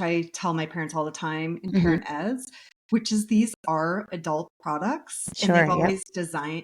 I tell my parents all the time in Hmm. parent eds, which is these are adult products and they've Sure. Yep. always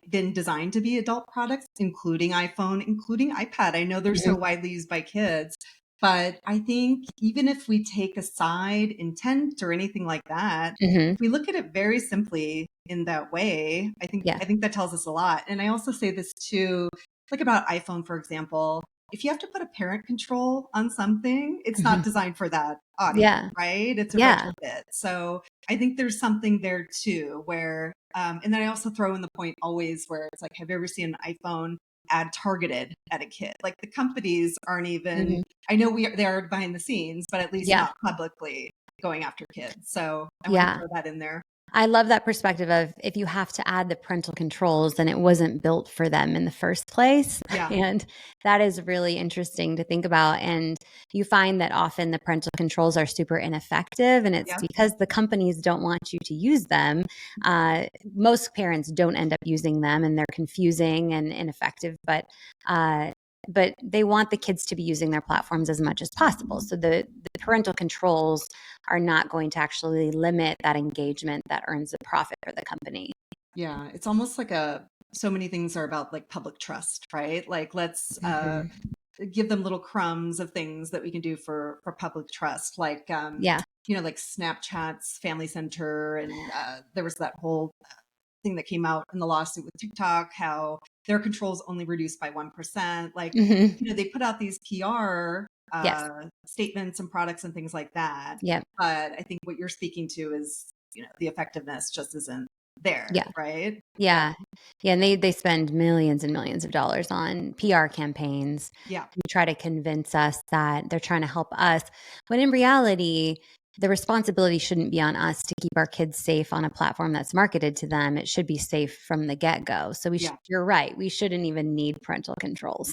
been designed to be adult products, including iPhone, including iPad. I know they're Hmm. so widely used by kids, but I think even if we take aside intent or anything like that, Hmm. if we look at it very simply in that way, Yeah. I think that tells us a lot. And I also say this too, like about iPhone, for example. If you have to put a parent control on something, it's not Hmm. designed for that audience, Yeah. right? It's a Yeah. retrofit. So I think there's something there too, where, and then I also throw in the point always where it's like, have you ever seen an iPhone ad targeted at a kid? Like the companies aren't even, Hmm. I know they are behind the scenes, but at least Yeah. not publicly going after kids. So I want to Yeah. throw that in there. I love that perspective of if you have to add the parental controls, then it wasn't built for them in the first place. Yeah. And that is really interesting to think about. And you find that often the parental controls are super ineffective, and it's Yeah. because the companies don't want you to use them. Most parents don't end up using them, and they're confusing and ineffective. But they want the kids to be using their platforms as much as possible. So the parental controls are not going to actually limit that engagement that earns a profit for the company. Yeah. It's almost like so many things are about like public trust, right? Like let's, Hmm. give them little crumbs of things that we can do for public trust, like Yeah. like Snapchat's Family Center, and there was that whole thing that came out in the lawsuit with TikTok, how their controls only reduced by 1%. Like, Hmm. they put out these PR Yes. statements and products and things like that, Yep. but I think what you're speaking to is the effectiveness just isn't there, Yeah. right? Yeah, Yeah. Yeah. And they spend millions and millions of dollars on PR campaigns yeah, to try to convince us that they're trying to help us, when in reality, the responsibility shouldn't be on us to keep our kids safe on a platform that's marketed to them. It should be safe from the get go. So yeah. you're right. We shouldn't even need parental controls.